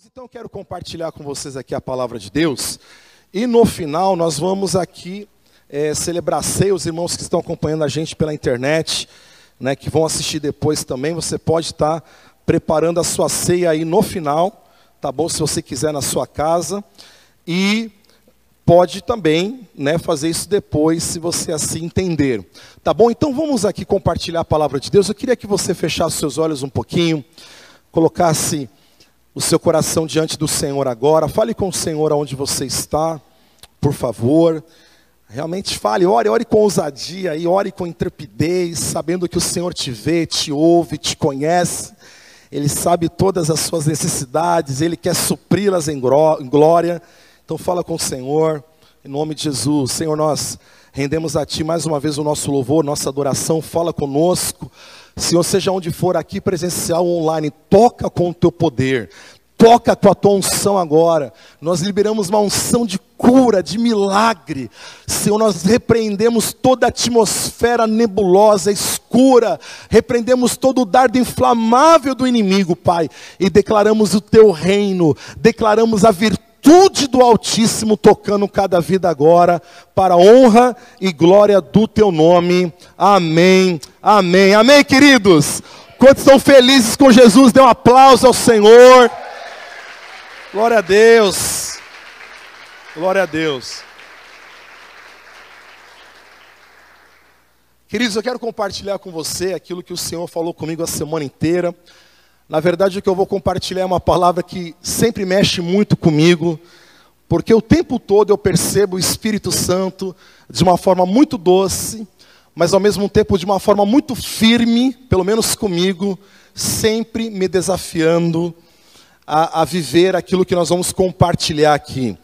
Então eu quero compartilhar com vocês aqui a palavra de Deus. E no final nós vamos aqui celebrar a ceia. Os irmãos que estão acompanhando a gente pela internet, né, que vão assistir depois também, você pode estar preparando a sua ceia aí no final, tá bom? Se você quiser na sua casa. E pode também, né, fazer isso depois, se você assim entender. Tá bom? Então vamos aqui compartilhar a palavra de Deus. Eu queria que você fechasse seus olhos um pouquinho, colocasse o seu coração diante do Senhor agora. Fale com o Senhor aonde você está, por favor. Realmente fale, ore com ousadia, e ore com intrepidez, sabendo que o Senhor te vê, te ouve, te conhece. Ele sabe todas as suas necessidades, Ele quer supri-las em glória. Então fala com o Senhor, em nome de Jesus. Senhor, nós rendemos a Ti mais uma vez o nosso louvor, nossa adoração. Fala conosco. Senhor, seja onde for, aqui presencial ou online, toca com o Teu poder. Toca com a Tua unção agora. Nós liberamos uma unção de cura, de milagre. Senhor, nós repreendemos toda a atmosfera nebulosa, escura. Repreendemos todo o dardo inflamável do inimigo, Pai. E declaramos o Teu reino. Declaramos a virtude do Altíssimo tocando cada vida agora, para a honra e glória do Teu nome. Amém, amém, amém, queridos. Quantos estão felizes com Jesus? Dê um aplauso ao Senhor. Glória a Deus, glória a Deus. Queridos, eu quero compartilhar com você aquilo que o Senhor falou comigo a semana inteira. Na verdade, o que eu vou compartilhar é uma palavra que sempre mexe muito comigo, porque o tempo todo eu percebo o Espírito Santo de uma forma muito doce, mas ao mesmo tempo de uma forma muito firme, pelo menos comigo, sempre me desafiando a viver aquilo que nós vamos compartilhar aqui.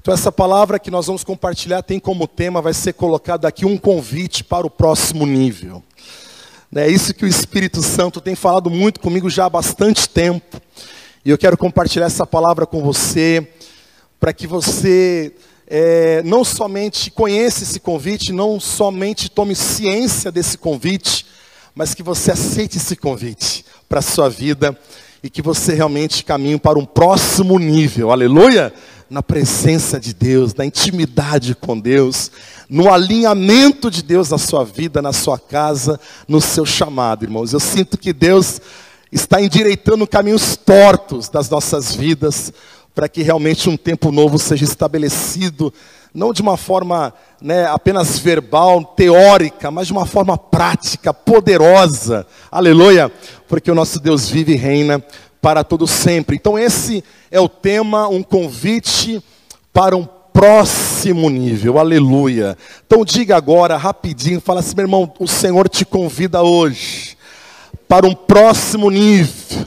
Então essa palavra que nós vamos compartilhar tem como tema, vai ser colocado aqui um convite para o próximo nível. É isso que o Espírito Santo tem falado muito comigo já há bastante tempo. E eu quero compartilhar essa palavra com você, para que você não somente conheça esse convite, não somente tome ciência desse convite, mas que você aceite esse convite para a sua vida e que você realmente caminhe para um próximo nível, aleluia, na presença de Deus, na intimidade com Deus, no alinhamento de Deus na sua vida, na sua casa, no seu chamado, irmãos. Eu sinto que Deus está endireitando caminhos tortos das nossas vidas, para que realmente um tempo novo seja estabelecido, não de uma forma, né, apenas verbal, teórica, mas de uma forma prática, poderosa, aleluia, porque o nosso Deus vive e reina para todo sempre. Então esse é o tema, um convite para um próximo nível, aleluia. Então diga agora, rapidinho, fala assim: meu irmão, o Senhor te convida hoje para um próximo nível.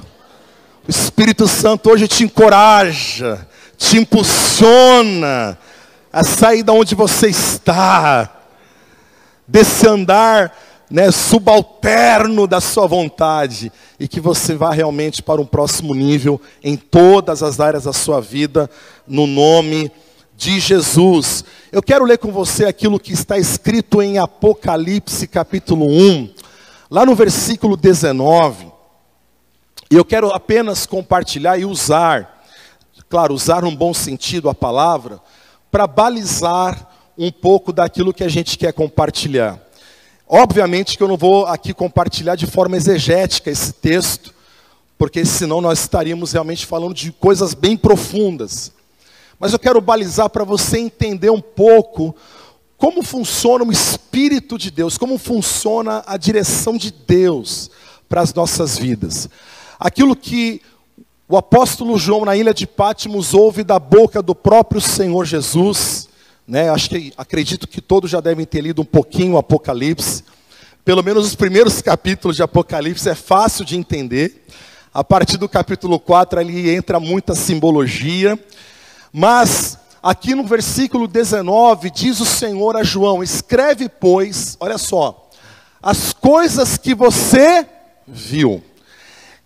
O Espírito Santo hoje te encoraja, te impulsiona a sair de onde você está, desse andar, né, subalterno da sua vontade, e que você vá realmente para um próximo nível em todas as áreas da sua vida, no nome de Jesus. Eu quero ler com você aquilo que está escrito em Apocalipse capítulo 1, lá no versículo 19, e eu quero apenas compartilhar e usar, claro, usar num bom sentido a palavra, para balizar um pouco daquilo que a gente quer compartilhar. Obviamente que eu não vou aqui compartilhar de forma exegética esse texto, porque senão nós estaríamos realmente falando de coisas bem profundas. Mas eu quero balizar para você entender um pouco como funciona o Espírito de Deus, como funciona a direção de Deus para as nossas vidas. Aquilo que o apóstolo João na ilha de Patmos ouve da boca do próprio Senhor Jesus, né? Acredito que todos já devem ter lido um pouquinho o Apocalipse. Pelo menos os primeiros capítulos de Apocalipse é fácil de entender. A partir do capítulo 4 ali entra muita simbologia. Mas aqui no versículo 19 diz o Senhor a João: escreve, pois, olha só, as coisas que você viu.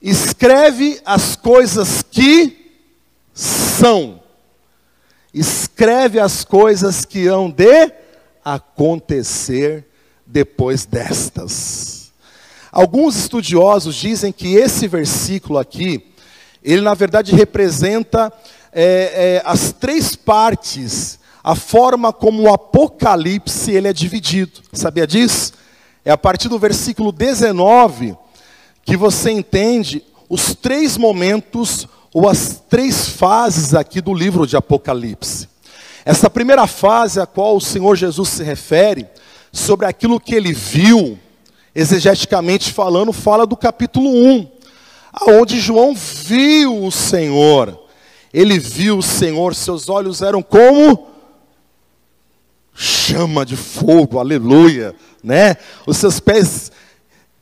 Escreve as coisas que são. Escreve as coisas que hão de acontecer depois destas. Alguns estudiosos dizem que esse versículo aqui, ele na verdade representa as três partes, a forma como o Apocalipse ele é dividido. Sabia disso? É a partir do versículo 19 que você entende os três momentos ou as três fases aqui do livro de Apocalipse. Essa primeira fase a qual o Senhor Jesus se refere, sobre aquilo que ele viu, exegeticamente falando, fala do capítulo 1, onde João viu o Senhor. Ele viu o Senhor, seus olhos eram como chama de fogo, aleluia, né? Os seus pés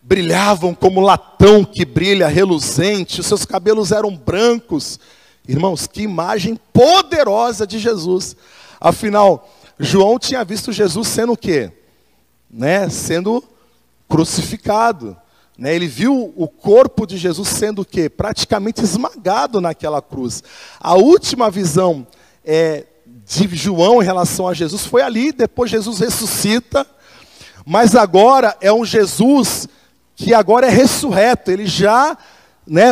brilhavam como latão que brilha, reluzente, os seus cabelos eram brancos. Irmãos, que imagem poderosa de Jesus. Afinal, João tinha visto Jesus sendo o quê? Né? Sendo crucificado. Né? Ele viu o corpo de Jesus sendo o quê? Praticamente esmagado naquela cruz. A última visão de João em relação a Jesus foi ali, depois Jesus ressuscita, mas agora é um Jesus que agora é ressurreto, ele já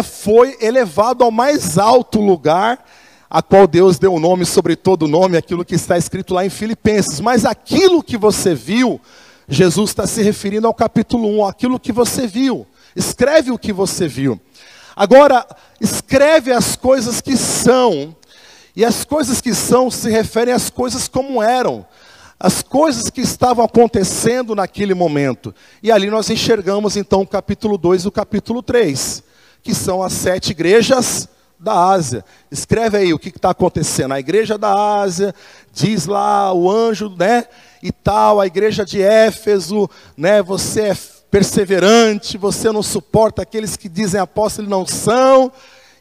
foi elevado ao mais alto lugar, a qual Deus deu o nome sobre todo nome, aquilo que está escrito lá em Filipenses. Mas aquilo que você viu, Jesus está se referindo ao capítulo 1, aquilo que você viu. Escreve o que você viu. Agora, escreve as coisas que são. E as coisas que são se referem às coisas como eram. As coisas que estavam acontecendo naquele momento. E ali nós enxergamos então o capítulo 2 e o capítulo 3. Que são as 7 igrejas da Ásia. Escreve aí o que está acontecendo. A igreja da Ásia, diz lá o anjo, né? E tal, a igreja de Éfeso, né? Você é perseverante, você não suporta aqueles que dizem apóstolos e não são.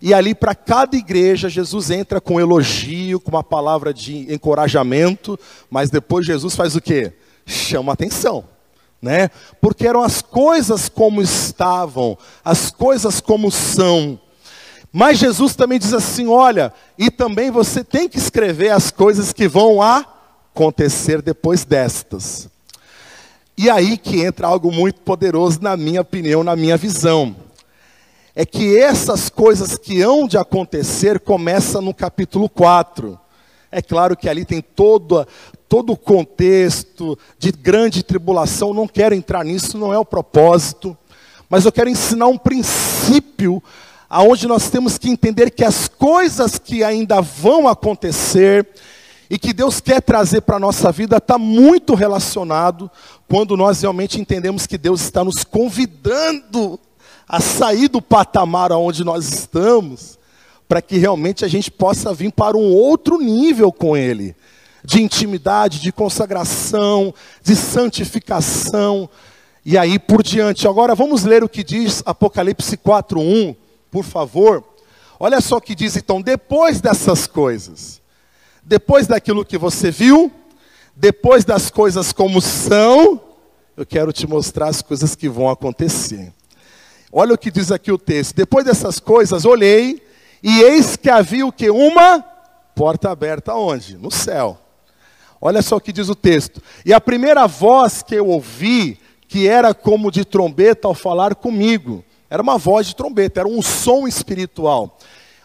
E ali para cada igreja, Jesus entra com elogio, com uma palavra de encorajamento, mas depois Jesus faz o quê? Chama a atenção, né? Porque eram as coisas como estavam, as coisas como são. Mas Jesus também diz assim, olha, e também você tem que escrever as coisas que vão acontecer depois destas. E aí que entra algo muito poderoso na minha opinião, na minha visão. É que essas coisas que hão de acontecer começam no capítulo 4. É claro que ali tem todo o contexto de grande tribulação, não quero entrar nisso, não é o propósito. Mas eu quero ensinar um princípio aonde nós temos que entender que as coisas que ainda vão acontecer e que Deus quer trazer para a nossa vida está muito relacionado quando nós realmente entendemos que Deus está nos convidando a sair do patamar onde nós estamos, para que realmente a gente possa vir para um outro nível com Ele, de intimidade, de consagração, de santificação, e aí por diante. Agora vamos ler o que diz Apocalipse 4:1, por favor. Olha só o que diz então, depois dessas coisas, depois daquilo que você viu, depois das coisas como são, eu quero te mostrar as coisas que vão acontecer. Olha o que diz aqui o texto. Depois dessas coisas, olhei, e eis que havia o quê? Uma porta aberta onde? No céu. Olha só o que diz o texto. E a primeira voz que eu ouvi, que era como de trombeta ao falar comigo. Era uma voz de trombeta, era um som espiritual.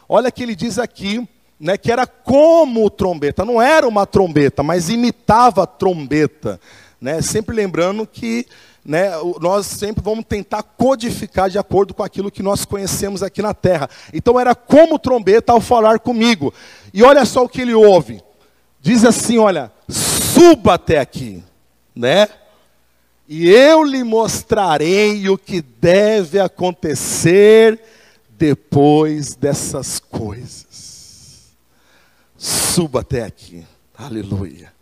Olha que ele diz aqui, né, que era como trombeta. Não era uma trombeta, mas imitava a trombeta. Né? Sempre lembrando que nós sempre vamos tentar codificar de acordo com aquilo que nós conhecemos aqui na terra. Então era como trombeta ao falar comigo. E olha só o que ele ouve. Diz assim, olha, suba até aqui, né? E eu lhe mostrarei o que deve acontecer depois dessas coisas. Suba até aqui. Aleluia.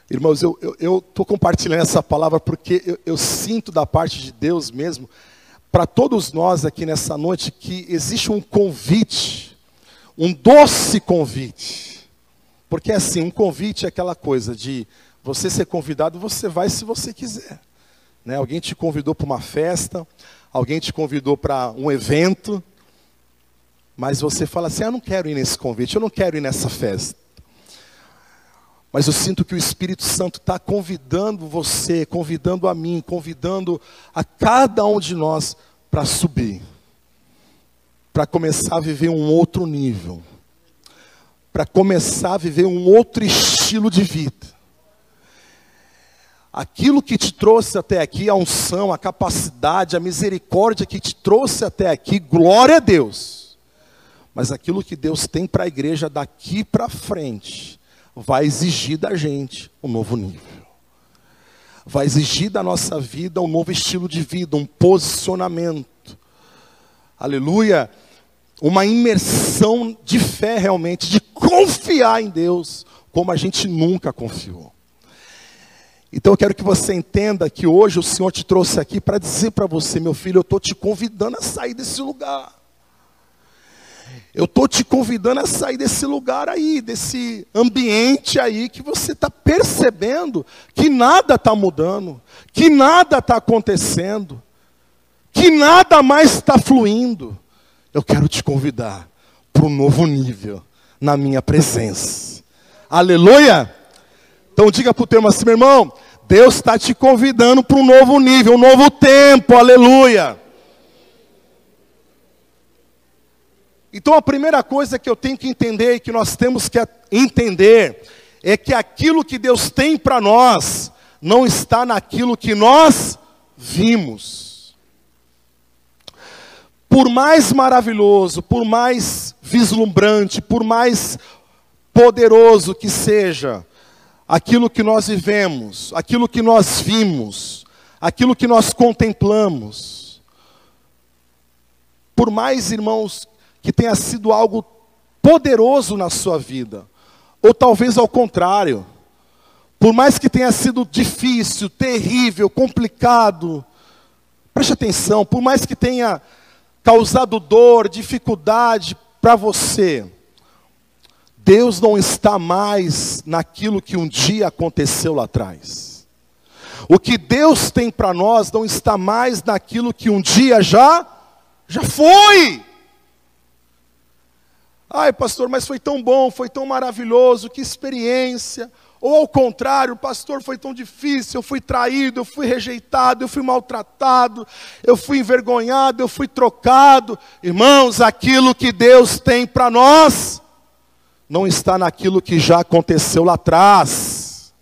Irmãos, eu estou compartilhando essa palavra porque eu sinto da parte de Deus mesmo, para todos nós aqui nessa noite, que existe um convite, um doce convite. Porque assim, um convite é aquela coisa de você ser convidado, você vai se você quiser. Né? Alguém te convidou para uma festa, alguém te convidou para um evento, mas você fala assim, eu não quero ir nesse convite, eu não quero ir nessa festa. Mas eu sinto que o Espírito Santo está convidando você, convidando a mim, convidando a cada um de nós para subir. para começar a viver um outro nível, para começar a viver um outro estilo de vida. Aquilo que te trouxe até aqui, a unção, a capacidade, a misericórdia que te trouxe até aqui, glória a Deus. Mas aquilo que Deus tem para a igreja daqui para frente, vai exigir da gente um novo nível. Vai exigir da nossa vida um novo estilo de vida, um posicionamento. Aleluia. Uma imersão de fé realmente, de confiar em Deus, como a gente nunca confiou. Então eu quero que você entenda que hoje o Senhor te trouxe aqui para dizer para você, meu filho, eu estou te convidando a sair desse lugar. Eu estou te convidando a sair desse lugar aí, desse ambiente aí, que você está percebendo que nada está mudando, que nada está acontecendo, que nada mais está fluindo. Eu quero te convidar para um novo nível na minha presença. Aleluia! Então diga para o teu irmão assim, meu irmão, Deus está te convidando para um novo nível, um novo tempo, aleluia! Então a primeira coisa que eu tenho que entender e que nós temos que entender é que aquilo que Deus tem para nós não está naquilo que nós vimos. Por mais maravilhoso, por mais vislumbrante, por mais poderoso que seja aquilo que nós vivemos, aquilo que nós vimos, aquilo que nós contemplamos, por mais, irmãos, que tenha sido algo poderoso na sua vida, ou talvez ao contrário, por mais que tenha sido difícil, terrível, complicado, preste atenção, por mais que tenha causado dor, dificuldade para você, Deus não está mais naquilo que um dia aconteceu lá atrás. O que Deus tem para nós não está mais naquilo que um dia já foi. Ai, pastor, mas foi tão bom, foi tão maravilhoso, que experiência. Ou ao contrário, pastor, foi tão difícil, eu fui traído, eu fui rejeitado, eu fui maltratado, eu fui envergonhado, eu fui trocado. Irmãos, aquilo que Deus tem para nós não está naquilo que já aconteceu lá atrás.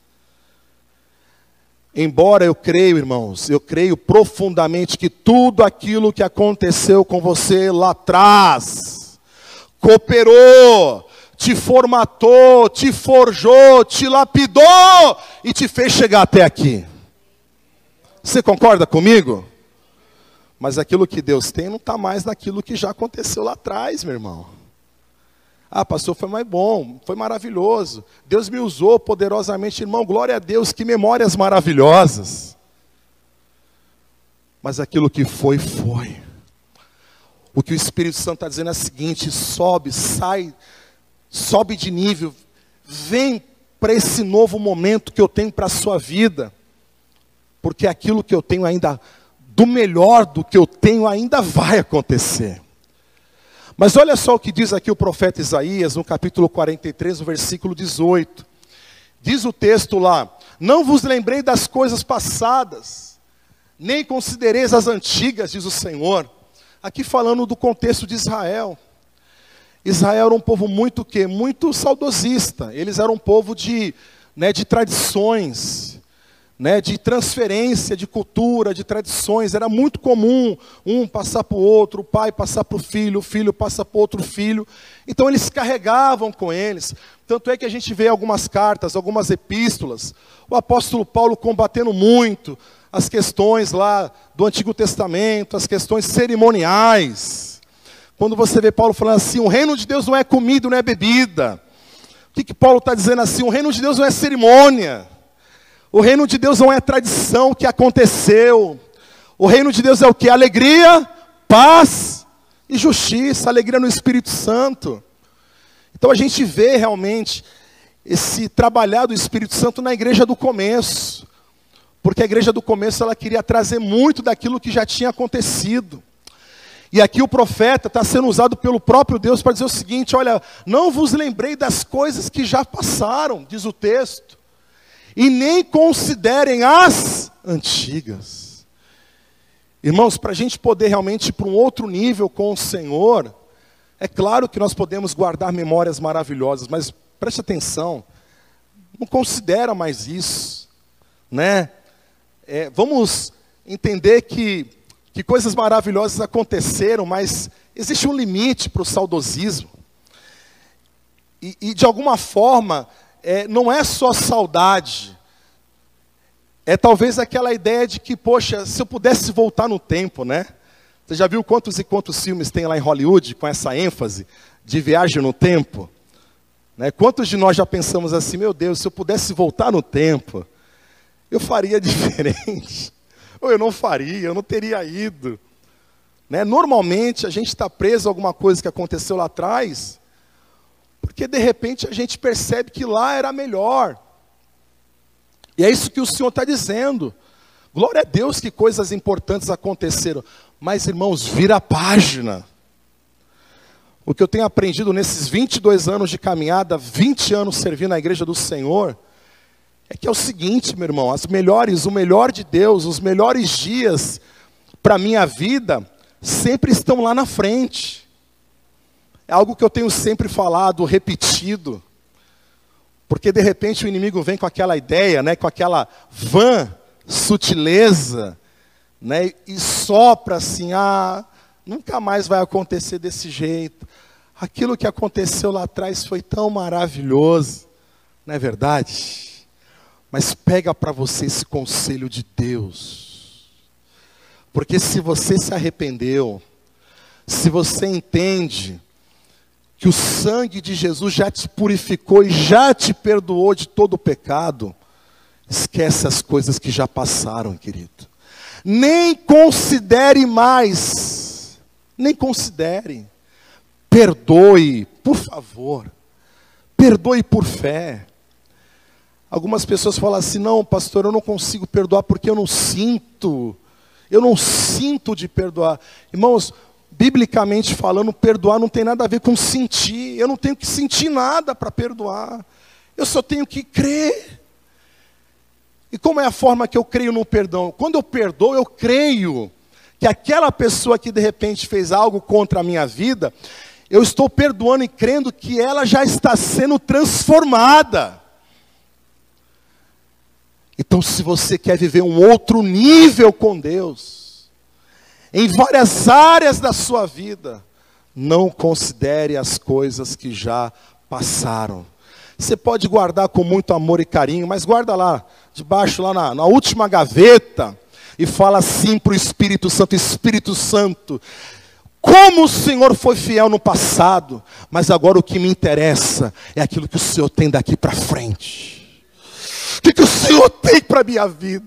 Embora eu creio, irmãos, eu creio profundamente que tudo aquilo que aconteceu com você lá atrás cooperou, te formatou, te forjou, te lapidou e te fez chegar até aqui. Você concorda comigo? Mas aquilo que Deus tem não está mais naquilo que já aconteceu lá atrás, meu irmão. Ah, pastor, foi mais bom, foi maravilhoso. Deus me usou poderosamente, irmão, glória a Deus, que memórias maravilhosas. Mas aquilo que foi, foi. O que o Espírito Santo está dizendo é o seguinte: sobe, sai, sobe de nível, vem para esse novo momento que eu tenho para a sua vida, porque aquilo que eu tenho ainda, do melhor do que eu tenho ainda vai acontecer. Mas olha só o que diz aqui o profeta Isaías, no capítulo 43, no versículo 18. Diz o texto lá: não vos lembrei das coisas passadas, nem considereis as antigas, diz o Senhor. Aqui falando do contexto de Israel. Israel era um povo muito saudosista. Eles eram um povo de tradições, de transferência de cultura, de tradições. Era muito comum um passar para o outro, o pai passar para o filho passar para o outro filho. Então eles carregavam com eles. Tanto é que a gente vê algumas cartas, algumas epístolas, o apóstolo Paulo combatendo muito as questões lá do Antigo Testamento, as questões cerimoniais. Quando você vê Paulo falando assim, o reino de Deus não é comida, não é bebida. O que Paulo está dizendo assim? O reino de Deus não é cerimônia. O reino de Deus não é tradição que aconteceu. O reino de Deus é o quê? Alegria, paz e justiça, alegria no Espírito Santo. Então a gente vê realmente esse trabalhar do Espírito Santo na igreja do começo. Porque a igreja do começo ela queria trazer muito daquilo que já tinha acontecido. E aqui o profeta está sendo usado pelo próprio Deus para dizer o seguinte: olha, não vos lembrei das coisas que já passaram, diz o texto, e nem considerem as antigas. Irmãos, para a gente poder realmente ir para um outro nível com o Senhor, É claro que nós podemos guardar memórias maravilhosas, mas preste atenção, não considera mais isso, né? Vamos entender que coisas maravilhosas aconteceram, mas existe um limite para o saudosismo. E de alguma forma, não é só saudade. É talvez aquela ideia de que, poxa, se eu pudesse voltar no tempo, né? Você já viu quantos e quantos filmes tem lá em Hollywood com essa ênfase de viagem no tempo? Né? Quantos de nós já pensamos assim, meu Deus, se eu pudesse voltar no tempo, eu faria diferente. Ou eu não faria, eu não teria ido. Né? Normalmente a gente está preso a alguma coisa que aconteceu lá atrás, porque de repente a gente percebe que lá era melhor. E é isso que o Senhor está dizendo. Glória a Deus que coisas importantes aconteceram. Mas, irmãos, vira a página. O que eu tenho aprendido nesses 22 anos de caminhada, 20 anos servindo na igreja do Senhor, é que é o seguinte, meu irmão, o melhor de Deus, os melhores dias para a minha vida, sempre estão lá na frente. É algo que eu tenho sempre falado, repetido. Porque de repente o inimigo vem com aquela ideia, né, com aquela vã sutileza, né, e sopra assim, nunca mais vai acontecer desse jeito. Aquilo que aconteceu lá atrás foi tão maravilhoso, não é verdade? Mas pega para você esse conselho de Deus. Porque se você se arrependeu, se você entende que o sangue de Jesus já te purificou e já te perdoou de todo o pecado, esquece as coisas que já passaram, querido. Nem considere mais. Nem considere. Perdoe, por favor. Perdoe por fé. Algumas pessoas falam assim, não, pastor, eu não consigo perdoar porque eu não sinto. Eu não sinto de perdoar. Irmãos, biblicamente falando, perdoar não tem nada a ver com sentir. Eu não tenho que sentir nada para perdoar. Eu só tenho que crer. E como é a forma que eu creio no perdão? Quando eu perdoo, eu creio que aquela pessoa que de repente fez algo contra a minha vida, eu estou perdoando e crendo que ela já está sendo transformada. Então, se você quer viver um outro nível com Deus, em várias áreas da sua vida, não considere as coisas que já passaram. Você pode guardar com muito amor e carinho, mas guarda lá, debaixo, lá na última gaveta, e fala assim para o Espírito Santo, Espírito Santo, como o Senhor foi fiel no passado, mas agora o que me interessa é aquilo que o Senhor tem daqui para frente. O que o Senhor tem para a minha vida?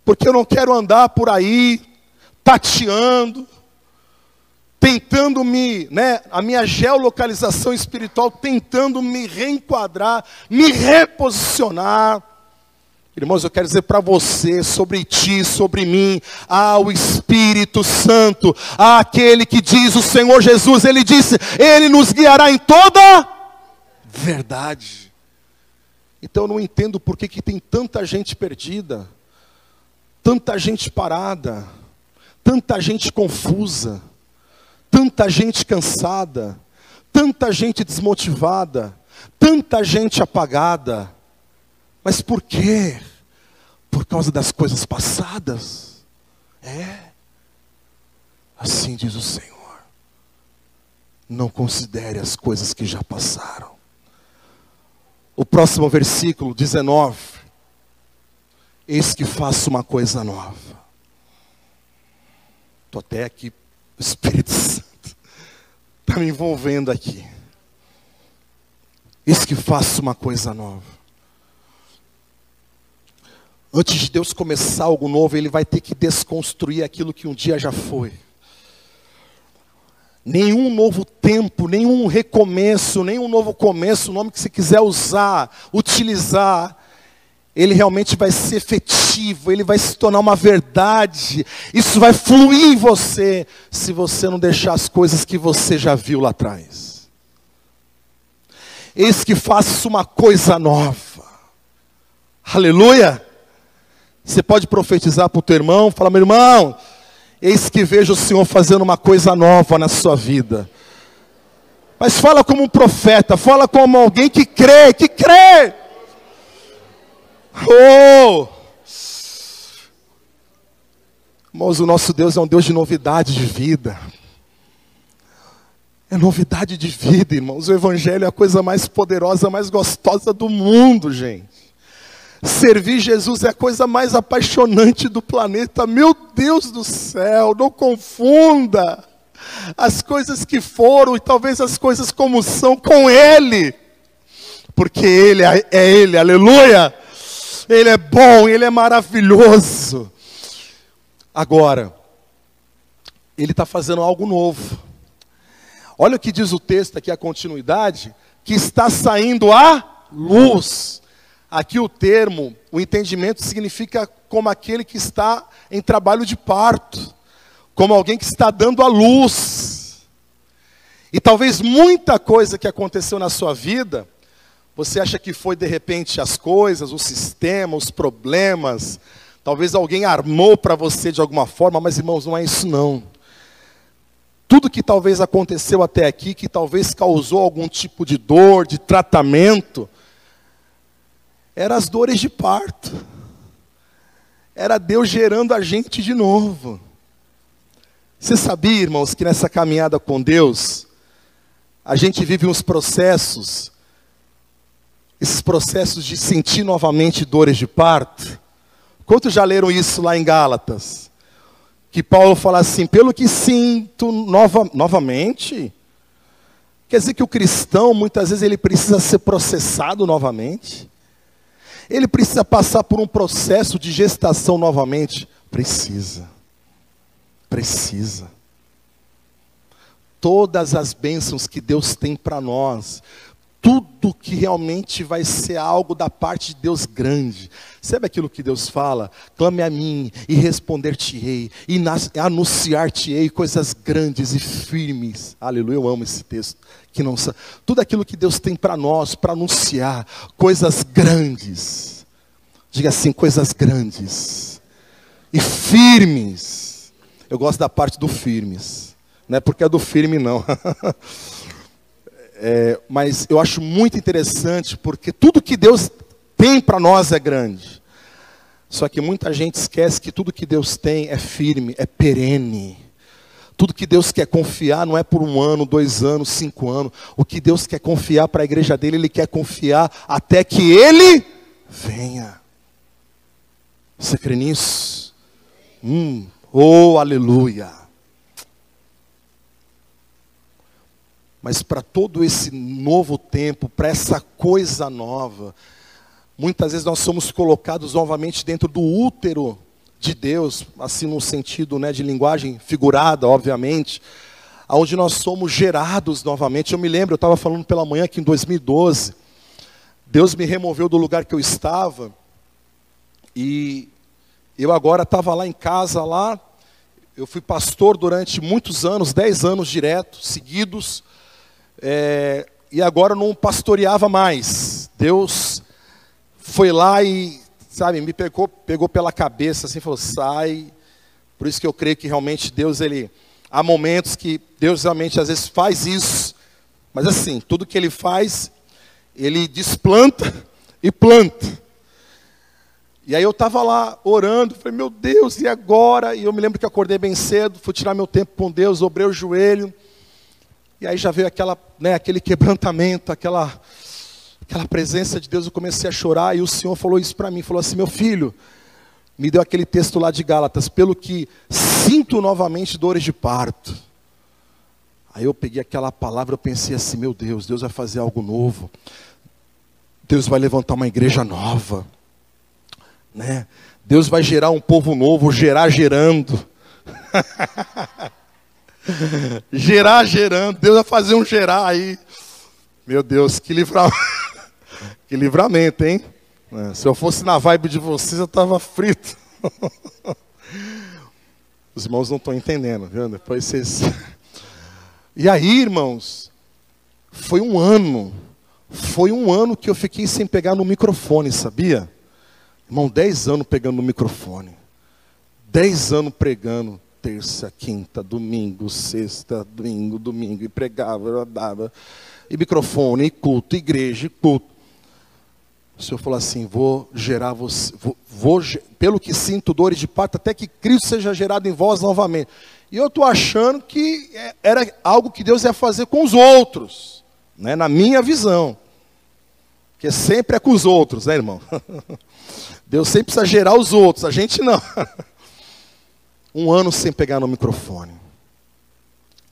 Porque eu não quero andar por aí, tateando, tentando a minha geolocalização espiritual, tentando me reenquadrar, me reposicionar. Irmãos, eu quero dizer para você, sobre ti, sobre mim, o Espírito Santo, aquele que diz, o Senhor Jesus, Ele disse, Ele nos guiará em toda verdade. Então eu não entendo por que tem tanta gente perdida, tanta gente parada, tanta gente confusa, tanta gente cansada, tanta gente desmotivada, tanta gente apagada. Mas por quê? Por causa das coisas passadas? Assim diz o Senhor. Não considere as coisas que já passaram. O próximo versículo, 19. Eis que faço uma coisa nova. Estou até aqui, o Espírito Santo está me envolvendo aqui. Eis que faço uma coisa nova. Antes de Deus começar algo novo, Ele vai ter que desconstruir aquilo que um dia já foi. Nenhum novo tempo, nenhum recomeço, nenhum novo começo, o nome que você quiser utilizar, ele realmente vai ser efetivo, ele vai se tornar uma verdade. Isso vai fluir em você, se você não deixar as coisas que você já viu lá atrás. Eis que faço uma coisa nova. Aleluia! Você pode profetizar para o teu irmão, falar, meu irmão, Eis que vejo o Senhor fazendo uma coisa nova na sua vida. Mas fala como um profeta, fala como alguém que crê, que crê. Oh! Irmãos, o nosso Deus é um Deus de novidade de vida. É novidade de vida, irmãos. O Evangelho é a coisa mais poderosa, mais gostosa do mundo, gente. Servir Jesus é a coisa mais apaixonante do planeta. Meu Deus do céu, não confunda as coisas que foram e talvez as coisas como são com Ele. Porque Ele é Ele, aleluia. Ele é bom, Ele é maravilhoso. Agora, Ele está fazendo algo novo. Olha o que diz o texto aqui, a continuidade, que está saindo a luz. Aqui o termo, o entendimento significa como aquele que está em trabalho de parto, como alguém que está dando à luz. E talvez muita coisa que aconteceu na sua vida, você acha que foi de repente as coisas, o sistema, os problemas, talvez alguém armou para você de alguma forma, mas irmãos, não é isso não. Tudo que talvez aconteceu até aqui, que talvez causou algum tipo de dor, de tratamento, eram as dores de parto. Era Deus gerando a gente de novo. Você sabia, irmãos, que nessa caminhada com Deus, a gente vive uns processos, esses processos de sentir novamente dores de parto? Quantos já leram isso lá em Gálatas? Que Paulo fala assim, pelo que sinto novamente. Quer dizer que o cristão, muitas vezes, ele precisa ser processado novamente. Ele precisa passar por um processo de gestação novamente. Precisa. Todas as bênçãos que Deus tem para nós, tudo que realmente vai ser algo da parte de Deus grande. Sabe aquilo que Deus fala? Clame a mim e responder-te-ei, e anunciar-te-ei coisas grandes e firmes. Aleluia, eu amo esse texto. Que não, tudo aquilo que Deus tem para nós, para anunciar, coisas grandes. Diga assim, coisas grandes e firmes. Eu gosto da parte do firmes, não é porque é do firme não. Mas eu acho muito interessante, porque tudo que Deus tem para nós é grande. Só que muita gente esquece que tudo que Deus tem é firme, é perene. Tudo que Deus quer confiar não é por 1 ano, 2 anos, 5 anos. O que Deus quer confiar para a igreja dele, Ele quer confiar até que Ele venha. Você crê nisso? Oh, aleluia. Mas para todo esse novo tempo, para essa coisa nova, muitas vezes nós somos colocados novamente dentro do útero de Deus, assim no sentido, né, de linguagem figurada, obviamente, onde nós somos gerados novamente. Eu me lembro, eu estava falando pela manhã que em 2012, Deus me removeu do lugar que eu estava, e eu agora estava lá em casa, eu fui pastor durante muitos anos, 10 anos direto, seguidos, e agora não pastoreava mais. Deus foi lá e, sabe, me pegou pela cabeça, assim, falou, sai. Por isso que eu creio que realmente Deus, há momentos que Deus realmente às vezes faz isso, mas assim, tudo que Ele faz, Ele desplanta e planta. E aí eu estava lá orando, falei, meu Deus, e agora? E eu me lembro que acordei bem cedo, fui tirar meu tempo com Deus, dobrei o joelho, e aí já veio aquele quebrantamento, aquela presença de Deus, eu comecei a chorar, e o Senhor falou isso para mim, falou assim, meu filho, me deu aquele texto lá de Gálatas, pelo que sinto novamente dores de parto. Aí eu peguei aquela palavra, eu pensei assim, meu Deus, Deus vai fazer algo novo, Deus vai levantar uma igreja nova, né? Deus vai gerar um povo novo, gerando. gerando, Deus vai fazer um gerar aí. Meu Deus, que livramento, que livramento, hein? Se eu fosse na vibe de vocês, eu estava frito. Os irmãos não estão entendendo, viu? Depois vocês... E aí, irmãos, foi um ano que eu fiquei sem pegar no microfone, sabia? Irmão, 10 anos pegando no microfone, 10 anos pregando, terça, quinta, domingo, sexta, domingo, e pregava, dava, e microfone, e culto, igreja, e culto. O Senhor falou assim, vou gerar você, pelo que sinto dores de parto, até que Cristo seja gerado em vós novamente. E eu estou achando que era algo que Deus ia fazer com os outros, né, na minha visão. Porque sempre é com os outros, né, irmão? Deus sempre precisa gerar os outros, a gente não. Um ano sem pegar no microfone.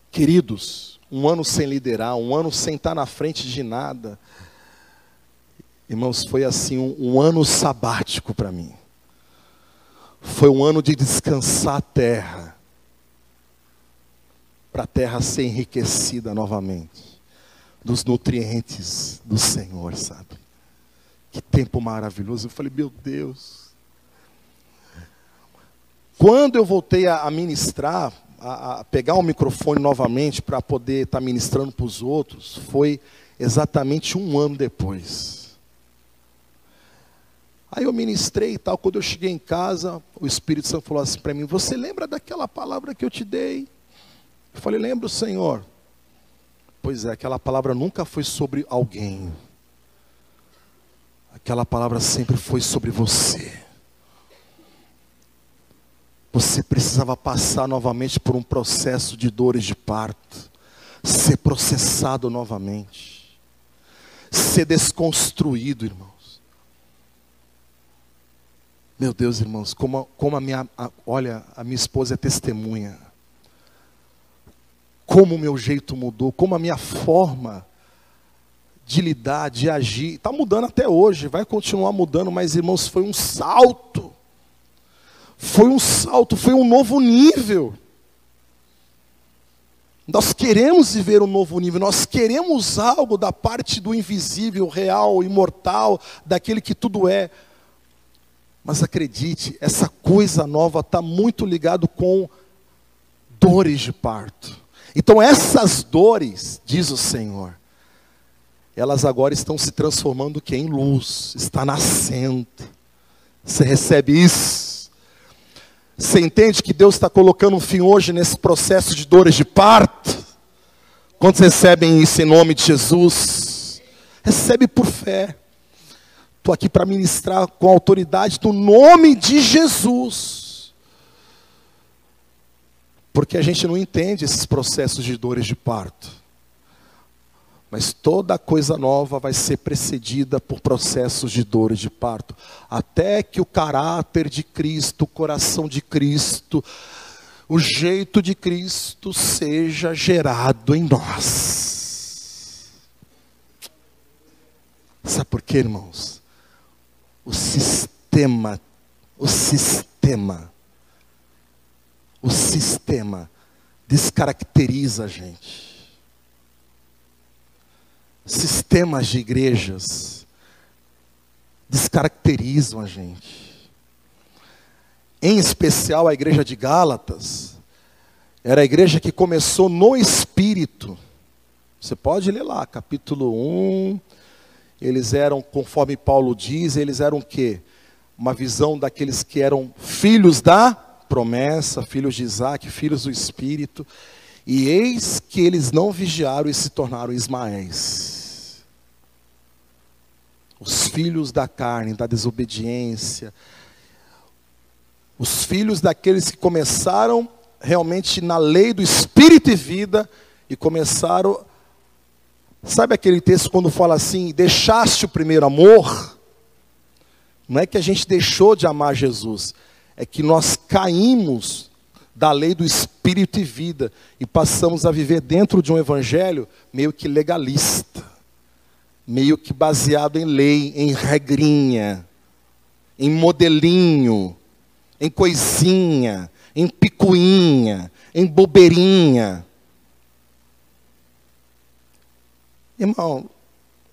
Queridos, um ano sem liderar, um ano sem estar na frente de nada. Irmãos, foi assim um ano sabático para mim. Foi um ano de descansar a terra. Para a terra ser enriquecida novamente. Dos nutrientes do Senhor, sabe? Que tempo maravilhoso. Eu falei, meu Deus. Quando eu voltei a ministrar, a pegar o microfone novamente para poder estar ministrando para os outros, foi exatamente um ano depois. Aí eu ministrei e tal, quando eu cheguei em casa, o Espírito Santo falou assim para mim, você lembra daquela palavra que eu te dei? Eu falei, lembro, Senhor. Pois é, aquela palavra nunca foi sobre alguém. Aquela palavra sempre foi sobre você. Você precisava passar novamente por um processo de dores de parto. Ser processado novamente. Ser desconstruído, irmãos. Meu Deus, irmãos, como olha, a minha esposa é testemunha. Como o meu jeito mudou, como a minha forma de lidar, de agir, está mudando até hoje, vai continuar mudando, mas irmãos, foi um salto. Foi um salto, foi um novo nível. Nós queremos viver um novo nível, nós queremos algo da parte do invisível, real, imortal, daquele que tudo é. Mas acredite, essa coisa nova está muito ligado com dores de parto. Então essas dores, diz o Senhor, elas agora estão se transformando em luz, está nascendo. Você recebe isso? Você entende que Deus está colocando um fim hoje nesse processo de dores de parto? Quantos recebem isso em nome de Jesus? Recebe por fé. Estou aqui para ministrar com autoridade no nome de Jesus. Porque a gente não entende esses processos de dores de parto. Mas toda coisa nova vai ser precedida por processos de dores de parto. Até que o caráter de Cristo, o coração de Cristo, o jeito de Cristo seja gerado em nós. Sabe por quê, irmãos? O sistema descaracteriza a gente. Sistemas de igrejas descaracterizam a gente. Em especial a igreja de Gálatas, era a igreja que começou no Espírito. Você pode ler lá, capítulo 1, eles eram, conforme Paulo diz, eles eram o quê? Uma visão daqueles que eram filhos da promessa, filhos de Isaac, filhos do Espírito. E eis que eles não vigiaram e se tornaram Ismaéis. Os filhos da carne, da desobediência. Os filhos daqueles que começaram realmente na lei do Espírito e vida e começaram. Sabe aquele texto quando fala assim, deixaste o primeiro amor? Não é que a gente deixou de amar Jesus, é que nós caímos da lei do Espírito e vida e passamos a viver dentro de um evangelho meio que legalista, meio que baseado em lei, em regrinha, em modelinho, em coisinha, em picuinha, em bobeirinha. Irmão,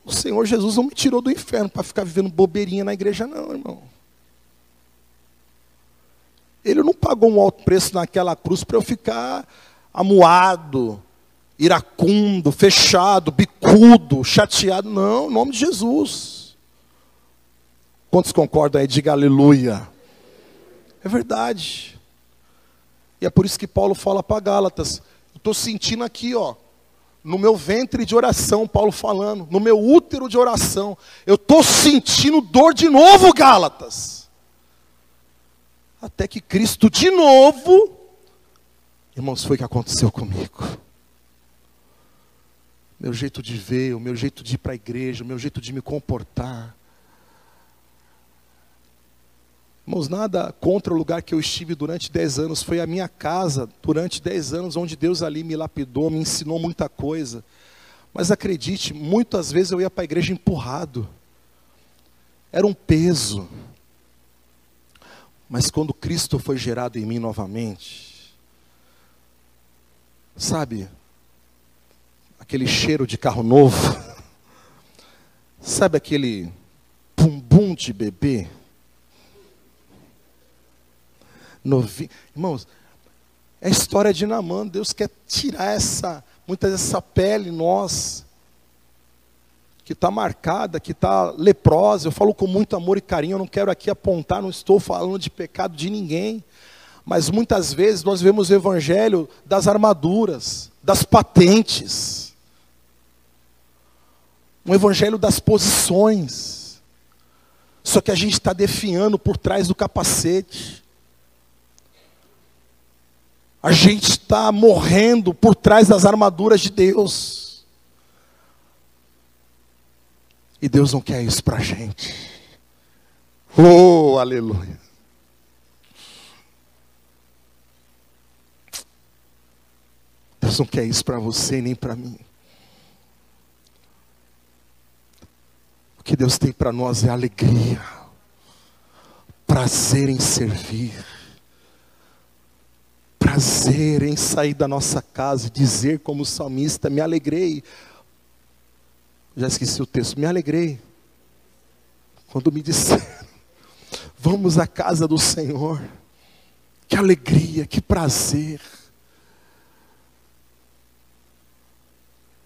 o Senhor Jesus não me tirou do inferno para ficar vivendo bobeirinha na igreja não, irmão. Ele não pagou um alto preço naquela cruz para eu ficar amuado, iracundo, fechado, bicudo, chateado. Não, em nome de Jesus. Quantos concordam aí? Diga aleluia. É verdade. E é por isso que Paulo fala para Gálatas, eu estou sentindo aqui, ó, no meu ventre de oração, Paulo falando, no meu útero de oração, eu estou sentindo dor de novo, Gálatas. Até que Cristo de novo, irmãos, foi o que aconteceu comigo. Meu jeito de ver, o meu jeito de ir para a igreja, o meu jeito de me comportar. Irmãos, nada contra o lugar que eu estive durante 10 anos, foi a minha casa durante 10 anos, onde Deus ali me lapidou, me ensinou muita coisa. Mas acredite, muitas vezes eu ia para a igreja empurrado. Era um peso. Mas quando Cristo foi gerado em mim novamente, sabe, aquele cheiro de carro novo, sabe aquele bumbum de bebê? Novinho. Irmãos, é a história de Naamã. Deus quer tirar muitas vezes essa pele nossa, que está marcada, que está leprosa. Eu falo com muito amor e carinho, eu não quero aqui apontar, não estou falando de pecado de ninguém. Mas muitas vezes nós vemos o evangelho das armaduras, das patentes. Um evangelho das posições. Só que a gente está definhando por trás do capacete. A gente está morrendo por trás das armaduras de Deus. E Deus não quer isso para a gente. Oh, aleluia. Deus não quer isso para você nem para mim. O que Deus tem para nós é alegria, prazer em servir. Prazer em sair da nossa casa e dizer como o salmista, me alegrei. Já esqueci o texto, me alegrei. Quando me disseram, vamos à casa do Senhor. Que alegria, que prazer.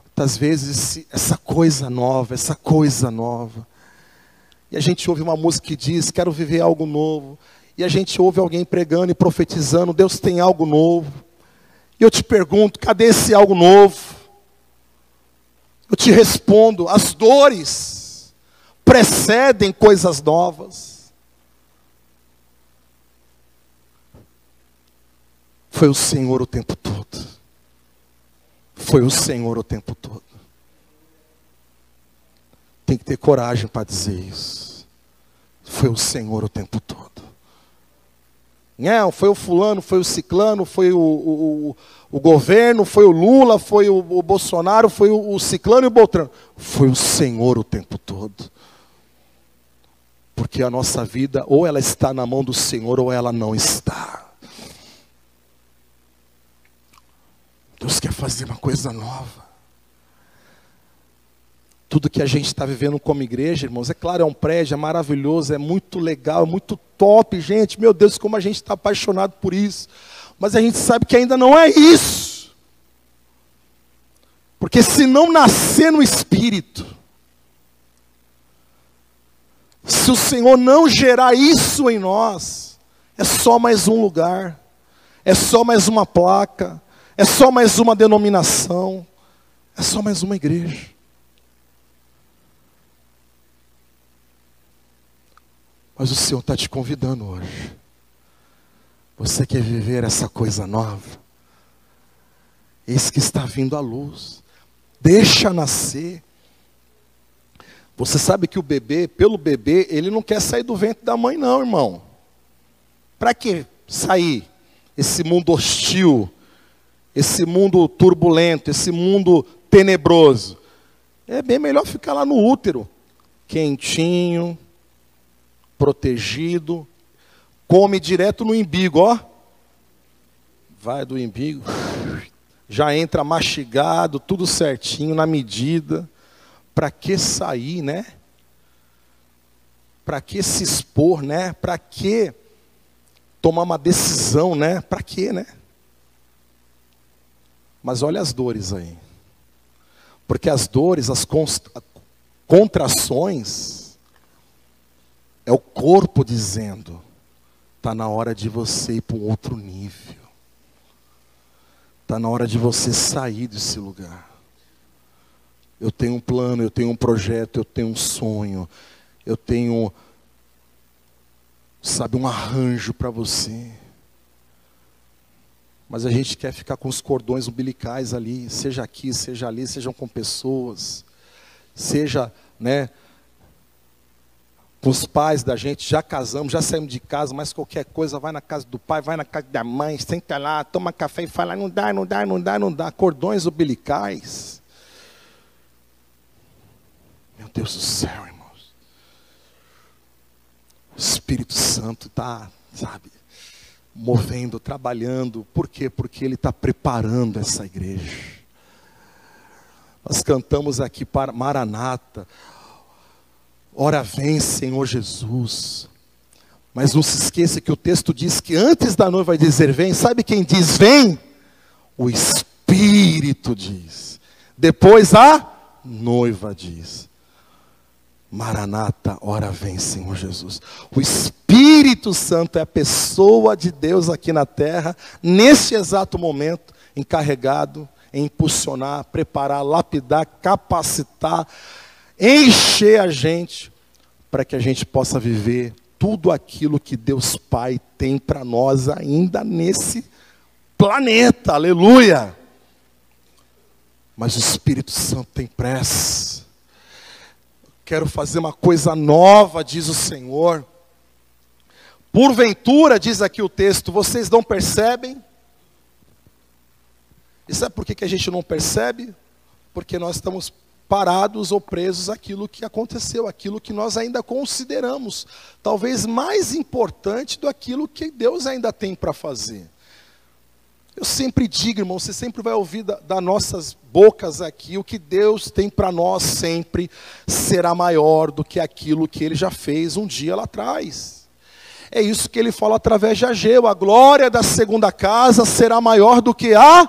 Muitas vezes essa coisa nova. E a gente ouve uma música que diz, quero viver algo novo. E a gente ouve alguém pregando e profetizando, Deus tem algo novo. E eu te pergunto, cadê esse algo novo? Eu te respondo, as dores precedem coisas novas. Foi o Senhor o tempo todo. Foi o Senhor o tempo todo. Tem que ter coragem para dizer isso. Foi o Senhor o tempo todo. Não, foi o fulano, foi o ciclano, foi o governo, foi o Lula, foi o Bolsonaro, foi o ciclano e o Beltrano. Foi o Senhor o tempo todo. Porque a nossa vida, ou ela está na mão do Senhor, ou ela não está. Deus quer fazer uma coisa nova. Tudo que a gente está vivendo como igreja, irmãos, é claro, é um prédio, é maravilhoso, é muito legal, é muito top, gente. Meu Deus, como a gente está apaixonado por isso. Mas a gente sabe que ainda não é isso. Porque se não nascer no Espírito, se o Senhor não gerar isso em nós, é só mais um lugar, é só mais uma placa, é só mais uma denominação, é só mais uma igreja. Mas o Senhor está te convidando hoje. Você quer viver essa coisa nova? Eis que está vindo a luz. Deixa nascer. Você sabe que o bebê, pelo bebê, ele não quer sair do ventre da mãe não, irmão. Para que sair? Esse mundo hostil, esse mundo turbulento, esse mundo tenebroso. É bem melhor ficar lá no útero, quentinho, protegido, come direto no umbigo, ó. Vai do umbigo, já entra mastigado, tudo certinho, na medida. Para que sair, né? Para que se expor, né? Para que tomar uma decisão, né? Para que, né? Mas olha as dores aí. Porque as dores, as contrações, é o corpo dizendo, está na hora de você ir para um outro nível. Está na hora de você sair desse lugar. Eu tenho um plano, eu tenho um projeto, eu tenho um sonho, eu tenho, sabe, um arranjo para você. Mas a gente quer ficar com os cordões umbilicais ali, seja aqui, seja ali, sejam com pessoas, seja, né, com os pais da gente, já casamos, já saímos de casa, mas qualquer coisa, vai na casa do pai, vai na casa da mãe, senta lá, toma café e fala, não dá, não dá, não dá, não dá, cordões umbilicais. Meu Deus do céu, irmãos. O Espírito Santo está, sabe, movendo, trabalhando. Por quê? Porque Ele está preparando essa igreja. Nós cantamos aqui para Maranata. Ora vem, Senhor Jesus. Mas não se esqueça que o texto diz que antes da noiva dizer vem, sabe quem diz vem? O Espírito diz. Depois a noiva diz. Maranata, ora vem, Senhor Jesus. O Espírito Santo é a pessoa de Deus aqui na terra, nesse exato momento, encarregado em impulsionar, preparar, lapidar, capacitar, encher a gente, para que a gente possa viver tudo aquilo que Deus Pai tem para nós ainda nesse planeta, aleluia. Mas o Espírito Santo tem pressa. Quero fazer uma coisa nova, diz o Senhor. Porventura, diz aqui o texto, vocês não percebem? E sabe por que a gente não percebe? Porque nós estamos parados ou presos àquilo que aconteceu, aquilo que nós ainda consideramos, talvez mais importante do aquilo que Deus ainda tem para fazer. Eu sempre digo, irmão, você sempre vai ouvir das nossas bocas aqui, o que Deus tem para nós sempre será maior do que aquilo que Ele já fez um dia lá atrás. É isso que Ele fala através de Ageu, a glória da segunda casa será maior do que a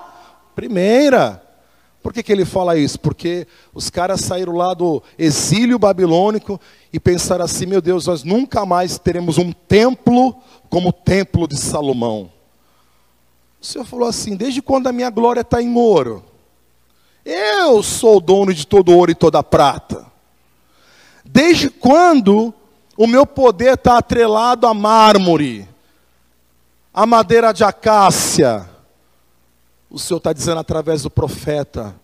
primeira. Por que Ele fala isso? Porque os caras saíram lá do exílio babilônico e pensaram assim, meu Deus, nós nunca mais teremos um templo como o templo de Salomão. O Senhor falou assim, desde quando a minha glória está em ouro? Eu sou o dono de todo ouro e toda prata. Desde quando o meu poder está atrelado a mármore, a madeira de acácia? O Senhor está dizendo através do profeta,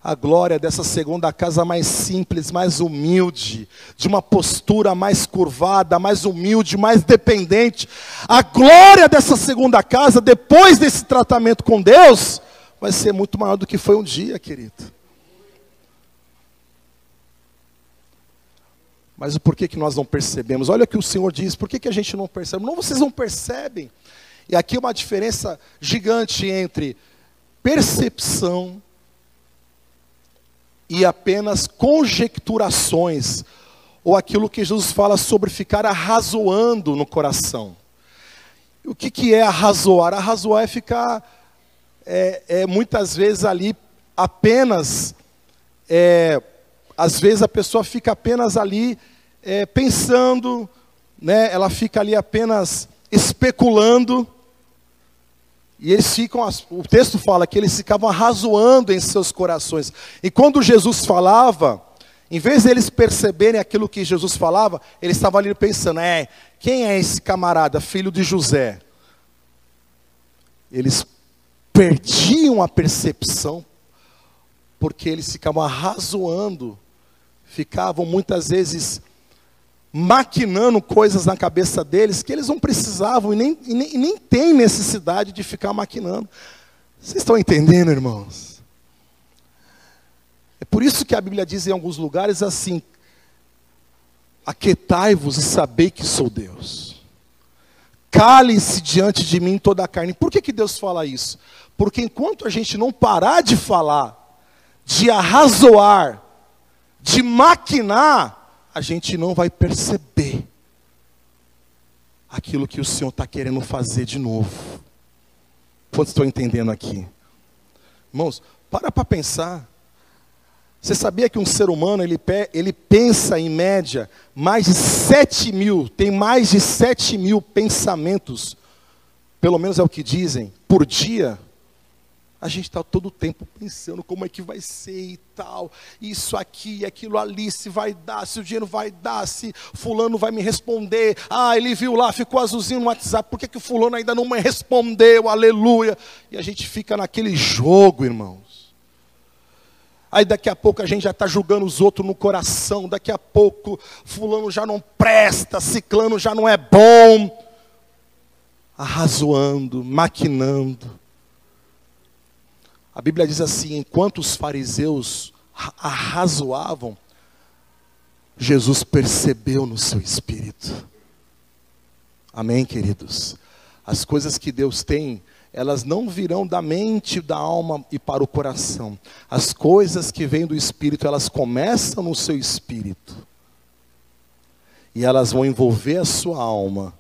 a glória dessa segunda casa mais simples, mais humilde, de uma postura mais curvada, mais humilde, mais dependente. A glória dessa segunda casa, depois desse tratamento com Deus, vai ser muito maior do que foi um dia, querido. Mas por que nós não percebemos? Olha o que o Senhor diz, por que a gente não percebe? Não, vocês não percebem. E aqui uma diferença gigante entre percepção e apenas conjecturações, ou aquilo que Jesus fala sobre ficar arrazoando no coração. O que é arrazoar? Arrazoar é ficar, muitas vezes ali apenas, às vezes a pessoa fica apenas ali pensando, né? Ela fica ali apenas especulando, e eles ficam, o texto fala que eles ficavam arrazoando em seus corações. E quando Jesus falava, em vez de eles perceberem aquilo que Jesus falava, eles estavam ali pensando, quem é esse camarada, filho de José? Eles perdiam a percepção, porque eles ficavam arrazoando, ficavam muitas vezes maquinando coisas na cabeça deles que eles não precisavam e nem têm necessidade de ficar maquinando. Vocês estão entendendo, irmãos? É por isso que a Bíblia diz em alguns lugares assim, aquietai-vos e sabei que sou Deus. Cale-se diante de mim toda a carne. Por que Deus fala isso? Porque enquanto a gente não parar de falar, de arrazoar, de maquinar, a gente não vai perceber aquilo que o Senhor está querendo fazer de novo. Quantos estão entendendo aqui? Irmãos, para pensar. Você sabia que um ser humano, ele pensa em média mais de 7 mil, tem mais de 7 mil pensamentos, pelo menos é o que dizem, por dia? A gente está todo o tempo pensando como é que vai ser e tal, isso aqui, aquilo ali, se vai dar, se o dinheiro vai dar, se fulano vai me responder. Ah, ele viu lá, ficou azulzinho no WhatsApp, por que que o fulano ainda não me respondeu? Aleluia. E a gente fica naquele jogo, irmãos. Aí daqui a pouco a gente já está julgando os outros no coração, daqui a pouco fulano já não presta, ciclano já não é bom. Arrazoando, maquinando. A Bíblia diz assim, enquanto os fariseus arrazoavam, Jesus percebeu no seu espírito. Amém, queridos? As coisas que Deus tem, elas não virão da mente, da alma e para o coração. As coisas que vêm do espírito, elas começam no seu espírito. E elas vão envolver a sua alma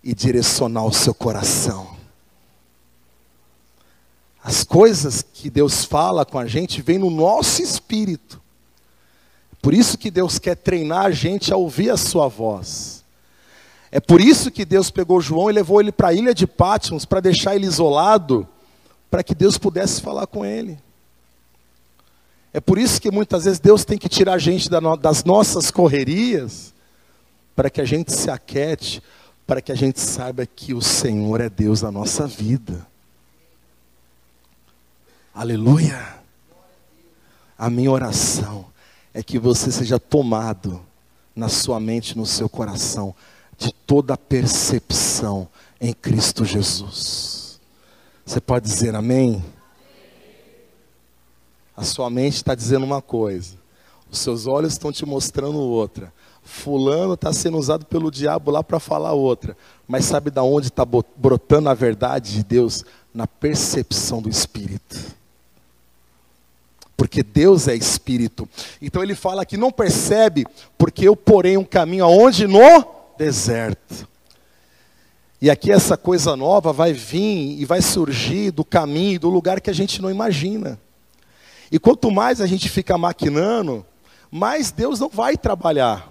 e direcionar o seu coração. As coisas que Deus fala com a gente vêm no nosso espírito. Por isso que Deus quer treinar a gente a ouvir a sua voz. É por isso que Deus pegou João e levou ele para a ilha de Patmos, para deixar ele isolado, para que Deus pudesse falar com ele. É por isso que muitas vezes Deus tem que tirar a gente das nossas correrias, para que a gente se aquiete, para que a gente saiba que o Senhor é Deus da nossa vida. Aleluia. A minha oração é que você seja tomado na sua mente, no seu coração, de toda a percepção em Cristo Jesus. Você pode dizer amém? A sua mente está dizendo uma coisa, os seus olhos estão te mostrando outra. Fulano está sendo usado pelo diabo lá para falar outra. Mas sabe de onde está brotando a verdade de Deus? Na percepção do Espírito. Porque Deus é Espírito. Então ele fala que não percebe, porque eu porei um caminho aonde? No deserto. E aqui essa coisa nova vai vir e vai surgir do caminho, do lugar que a gente não imagina. E quanto mais a gente fica maquinando, mais Deus não vai trabalhar.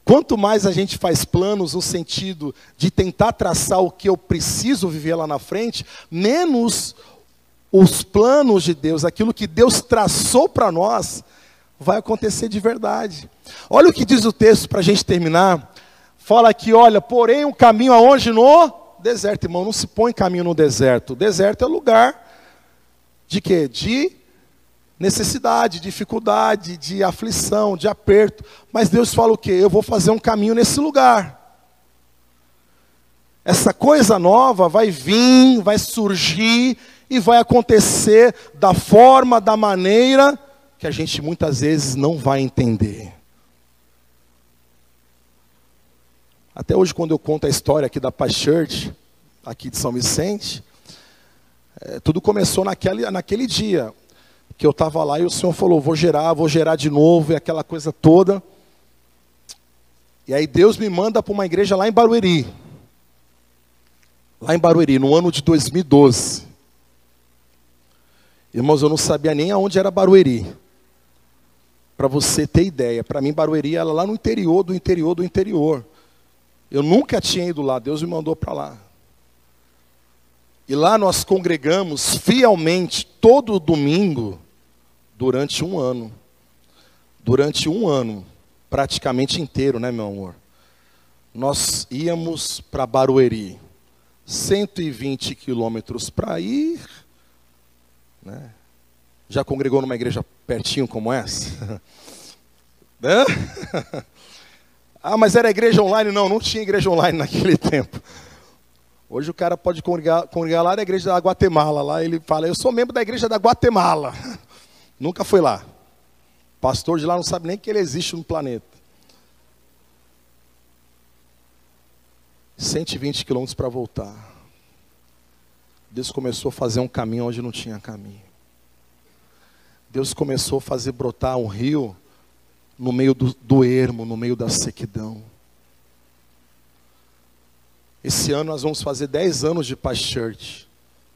Quanto mais a gente faz planos no sentido de tentar traçar o que eu preciso viver lá na frente, menos os planos de Deus, aquilo que Deus traçou para nós, vai acontecer de verdade. Olha o que diz o texto para a gente terminar. Fala aqui, olha, porém um caminho aonde? No deserto. Irmão, não se põe caminho no deserto. O deserto é lugar de quê? De necessidade, dificuldade, de aflição, de aperto. Mas Deus fala o quê? Eu vou fazer um caminho nesse lugar. Essa coisa nova vai vir, vai surgir e vai acontecer da forma, da maneira que a gente muitas vezes não vai entender. Até hoje, quando eu conto a história aqui da Paz Church, aqui de São Vicente, tudo começou naquele dia que eu estava lá e o Senhor falou, vou gerar de novo, e aquela coisa toda. E aí Deus me manda para uma igreja lá em Barueri. Lá em Barueri, no ano de 2012. Irmãos, eu não sabia nem aonde era Barueri. Para você ter ideia, para mim Barueri era lá no interior do interior do interior. Eu nunca tinha ido lá, Deus me mandou para lá. E lá nós congregamos fielmente todo domingo durante um ano. Durante um ano, praticamente inteiro, né, meu amor? Nós íamos para Barueri, 120 quilômetros para ir, né? Já congregou numa igreja pertinho como essa? Ah, mas era igreja online? Não, não tinha igreja online naquele tempo. Hoje o cara pode congregar lá na igreja da Guatemala. Lá ele fala, eu sou membro da igreja da Guatemala. Nunca foi lá. O pastor de lá não sabe nem que ele existe no planeta. 120 quilômetros para voltar. Deus começou a fazer um caminho onde não tinha caminho. Deus começou a fazer brotar um rio no meio do ermo, no meio da sequidão. Esse ano nós vamos fazer 10 anos de Paz Church.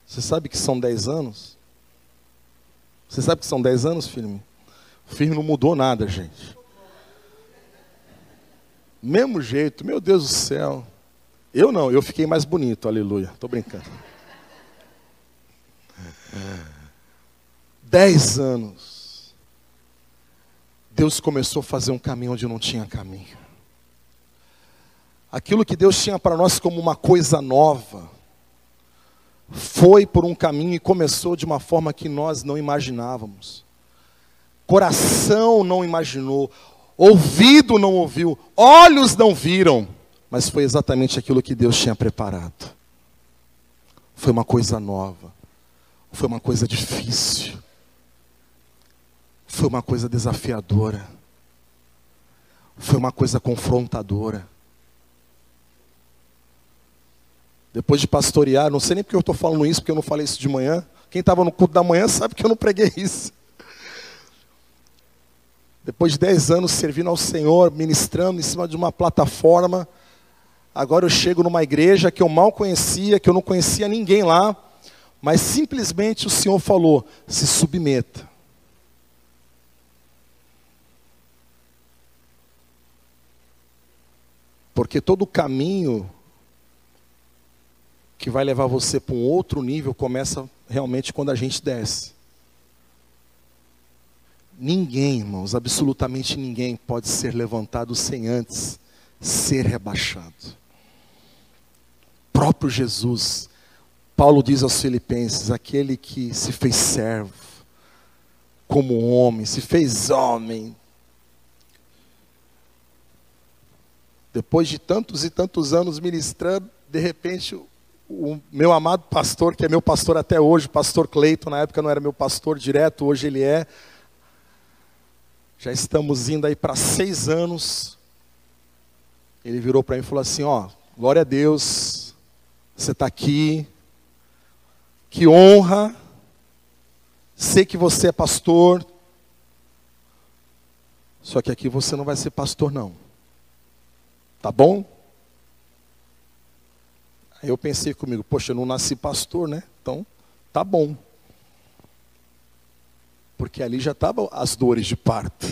Você sabe que são 10 anos? Você sabe que são 10 anos, filho? O filho não mudou nada, gente. Mesmo jeito, meu Deus do céu. Eu não, eu fiquei mais bonito, aleluia. Estou brincando. 10 anos. Deus começou a fazer um caminho onde não tinha caminho. Aquilo que Deus tinha para nós como uma coisa nova, foi por um caminho e começou de uma forma que nós não imaginávamos. Coração não imaginou, ouvido não ouviu, olhos não viram, mas foi exatamente aquilo que Deus tinha preparado. Foi uma coisa nova, foi uma coisa difícil, foi uma coisa desafiadora, foi uma coisa confrontadora. Depois de pastorear, não sei nem porque eu estou falando isso, porque eu não falei isso de manhã. Quem estava no culto da manhã sabe que eu não preguei isso. Depois de 10 anos servindo ao Senhor, ministrando em cima de uma plataforma, agora eu chego numa igreja que eu mal conhecia, que eu não conhecia ninguém lá, mas simplesmente o Senhor falou, se submeta. Porque todo o caminho que vai levar você para um outro nível começa realmente quando a gente desce. Ninguém, irmãos, absolutamente ninguém pode ser levantado sem antes ser rebaixado. O próprio Jesus, Paulo diz aos Filipenses, aquele que se fez servo, como homem, se fez homem. Depois de tantos e tantos anos ministrando, de repente o meu amado pastor, que é meu pastor até hoje, o pastor Cleiton, na época não era meu pastor direto, hoje ele é. Já estamos indo aí para 6 anos. Ele virou para mim e falou assim, ó, glória a Deus, você está aqui, que honra, sei que você é pastor, só que aqui você não vai ser pastor não, tá bom? Aí eu pensei comigo, poxa, eu não nasci pastor, né? Então, tá bom. Porque ali já estavam as dores de parto.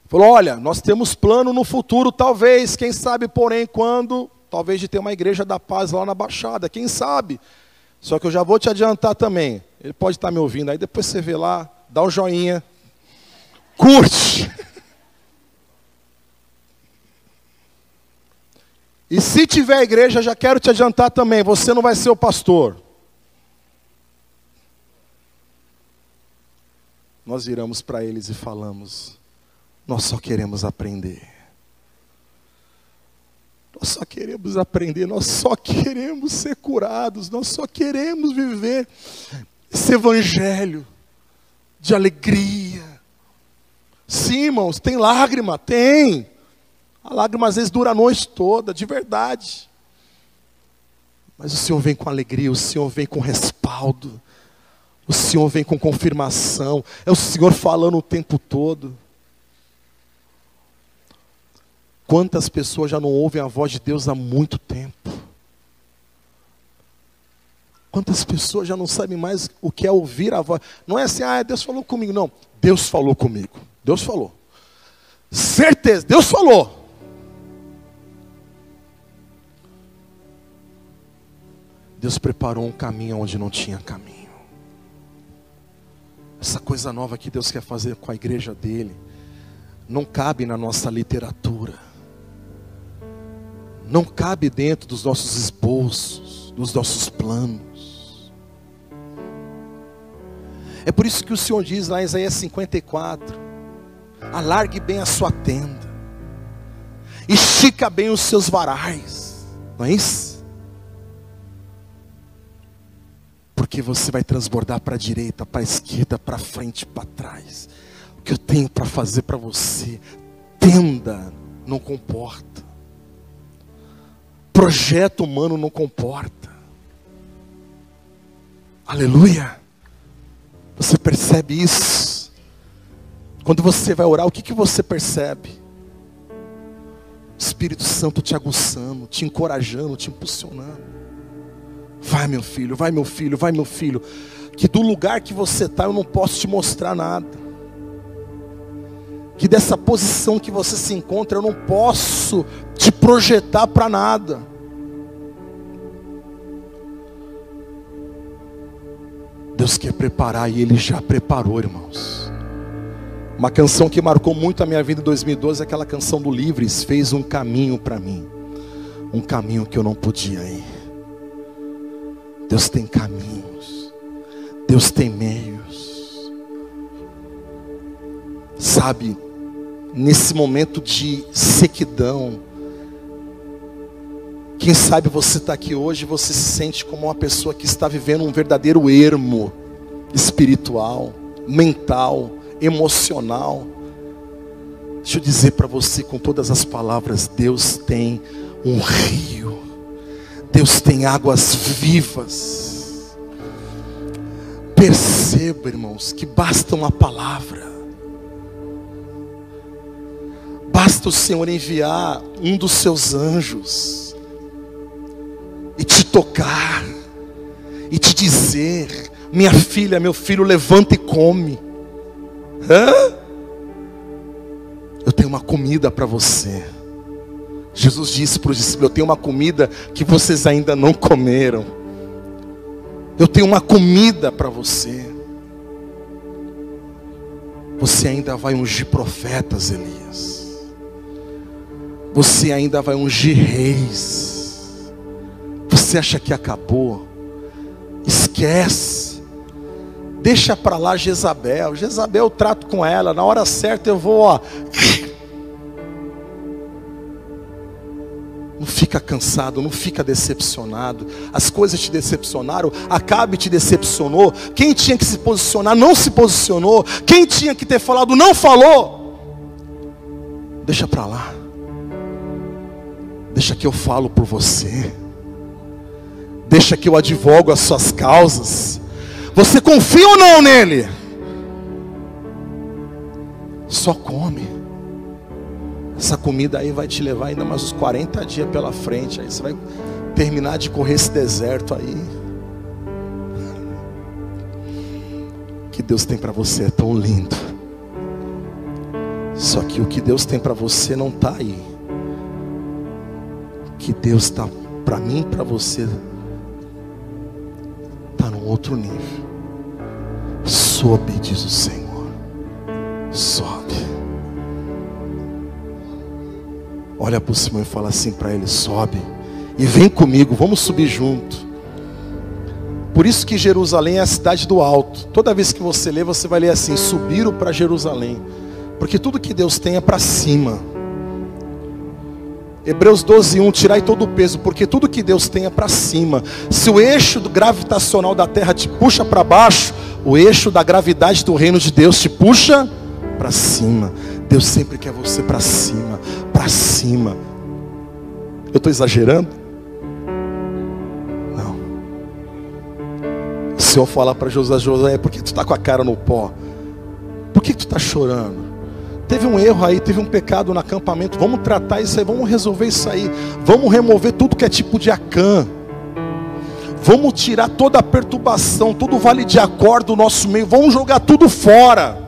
Falou, olha, nós temos plano no futuro, talvez, quem sabe, porém, quando, talvez de ter uma igreja da paz lá na Baixada, quem sabe? Só que eu já vou te adiantar também, ele pode estar me ouvindo, aí depois você vê lá, dá um joinha, curte. E se tiver igreja, já quero te adiantar também, você não vai ser o pastor. Nós viramos para eles e falamos, nós só queremos aprender. Nós só queremos aprender, nós só queremos ser curados, nós só queremos viver esse evangelho de alegria. Sim, irmãos, tem lágrima, tem. A lágrima às vezes dura a noite toda, de verdade. Mas o Senhor vem com alegria, o Senhor vem com respaldo. O Senhor vem com confirmação. É o Senhor falando o tempo todo. Quantas pessoas já não ouvem a voz de Deus há muito tempo? Quantas pessoas já não sabem mais o que é ouvir a voz? Não é assim, Deus falou comigo. Não, Deus falou comigo. Deus falou. Certeza, Deus falou. Deus preparou um caminho onde não tinha caminho. Essa coisa nova que Deus quer fazer com a igreja dele, não cabe na nossa literatura. Não cabe dentro dos nossos esboços, dos nossos planos. É por isso que o Senhor diz lá em Isaías 54, alargue bem a sua tenda, estica bem os seus varais, não é isso? Porque você vai transbordar para a direita, para a esquerda, para frente, para trás. O que eu tenho para fazer para você, tenda não comporta. Projeto humano não comporta. Aleluia. Você percebe isso? Quando você vai orar, o que você percebe? O Espírito Santo te aguçando, te encorajando, te impulsionando. Vai meu filho, vai meu filho, vai meu filho. Que do lugar que você está eu não posso te mostrar nada. Que dessa posição que você se encontra eu não posso te projetar para nada. Deus quer preparar e Ele já preparou, irmãos. Uma canção que marcou muito a minha vida em 2012 é aquela canção do Livres, fez um caminho para mim. Um caminho que eu não podia ir. Deus tem caminhos. Deus tem meios. Sabe, nesse momento de sequidão, quem sabe você está aqui hoje e você se sente como uma pessoa que está vivendo um verdadeiro ermo espiritual, mental, emocional. Deixa eu dizer para você com todas as palavras, Deus tem um rio, Deus tem águas vivas. Perceba, irmãos, que basta uma palavra, basta o Senhor enviar um dos seus anjos e te tocar e te dizer: minha filha, meu filho, levanta e come. Eu tenho uma comida para você. Jesus disse para os discípulos: eu tenho uma comida que vocês ainda não comeram. Eu tenho uma comida para você. Você ainda vai ungir profetas, Elias. Você ainda vai ungir reis. Você acha que acabou? Esquece. Deixa para lá Jezabel. Jezabel eu trato com ela. Na hora certa eu vou, ó. Não fica cansado, não fica decepcionado. As coisas te decepcionaram, Acabe te decepcionou. Quem tinha que se posicionar não se posicionou. Quem tinha que ter falado não falou. Deixa para lá. Deixa que eu falo por você. Deixa que eu advogo as suas causas. Você confia ou não nele? Só come. Essa comida aí vai te levar ainda mais uns 40 dias pela frente. Aí você vai terminar de correr esse deserto aí. O que Deus tem para você é tão lindo. Só que o que Deus tem para você não está aí. O que Deus está para mim e para você está num outro nível. Sobe, diz o Senhor. Sobe. Olha para o Senhor e fala assim para ele: sobe e vem comigo, vamos subir junto. Por isso que Jerusalém é a cidade do alto. Toda vez que você lê, você vai ler assim: subiram para Jerusalém. Porque tudo que Deus tem é para cima. Hebreus 12:1, tirai todo o peso, porque tudo que Deus tem é para cima. Se o eixo gravitacional da terra te puxa para baixo, o eixo da gravidade do reino de Deus te puxa para cima. Deus sempre quer você para cima, para cima. Eu estou exagerando? Não. O Senhor fala para Josué: por que tu está com a cara no pó? Por que tu está chorando? Teve um erro aí, teve um pecado no acampamento. Vamos tratar isso aí, vamos resolver isso aí. Vamos remover tudo que é tipo de Acã. Vamos tirar toda a perturbação, todo o vale de Acor do nosso meio. Vamos jogar tudo fora.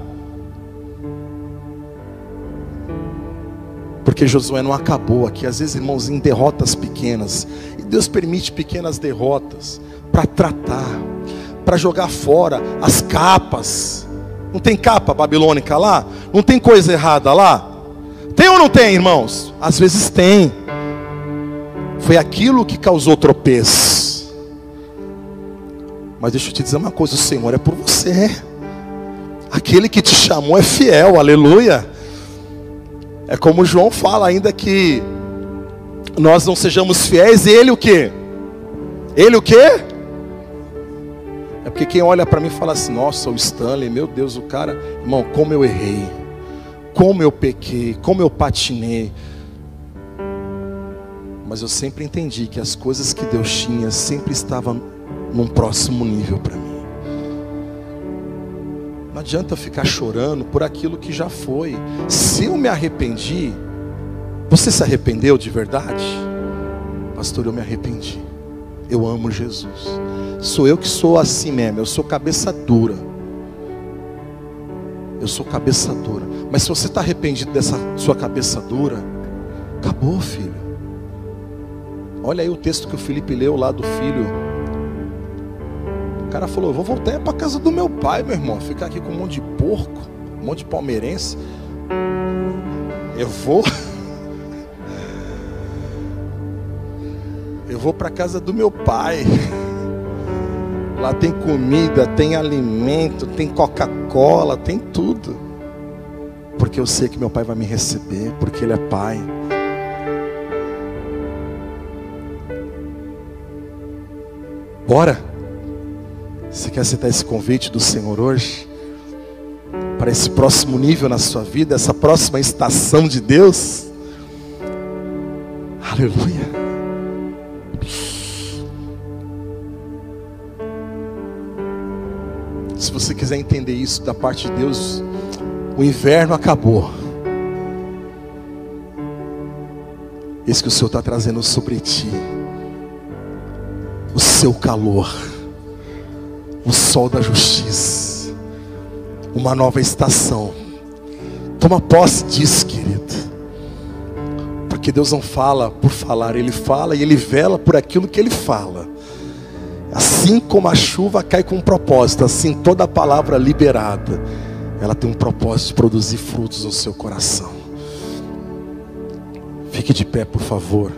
Porque Josué não acabou aqui. Às vezes, irmãos, em derrotas pequenas. E Deus permite pequenas derrotas para tratar, para jogar fora as capas. Não tem capa babilônica lá? Não tem coisa errada lá? Tem ou não tem, irmãos? Às vezes tem. Foi aquilo que causou tropeço. Mas deixa eu te dizer uma coisa: o Senhor é por você. Aquele que te chamou é fiel, aleluia. É como João fala, ainda que nós não sejamos fiéis, ele o quê? Ele o quê? É porque quem olha para mim fala assim: nossa, o Stanley, meu Deus, o cara, irmão, como eu errei, como eu pequei, como eu patinei. Mas eu sempre entendi que as coisas que Deus tinha sempre estavam num próximo nível para mim. Não adianta ficar chorando por aquilo que já foi. Se eu me arrependi, você se arrependeu de verdade? Pastor, eu me arrependi. Eu amo Jesus. Sou eu que sou assim mesmo. Eu sou cabeça dura. Eu sou cabeça dura. Mas se você está arrependido dessa sua cabeça dura, acabou, filho. Olha aí o texto que o Felipe leu lá do filho cara falou, eu vou voltar para casa do meu pai, meu irmão. Ficar aqui com um monte de porco, um monte de palmeirense. Eu vou para casa do meu pai. Lá tem comida, tem alimento, tem Coca-Cola, tem tudo. Porque eu sei que meu pai vai me receber, porque ele é pai. Bora? Você quer aceitar esse convite do Senhor hoje? Para esse próximo nível na sua vida, essa próxima estação de Deus? Aleluia. Se você quiser entender isso da parte de Deus, o inverno acabou. Esse que o Senhor está trazendo sobre ti, o seu calor, o sol da justiça, uma nova estação. Toma posse disso, querido. Porque Deus não fala por falar, Ele fala e Ele vela por aquilo que Ele fala. Assim como a chuva cai com um propósito, assim toda a palavra liberada, ela tem um propósito de produzir frutos no seu coração. Fique de pé, por favor.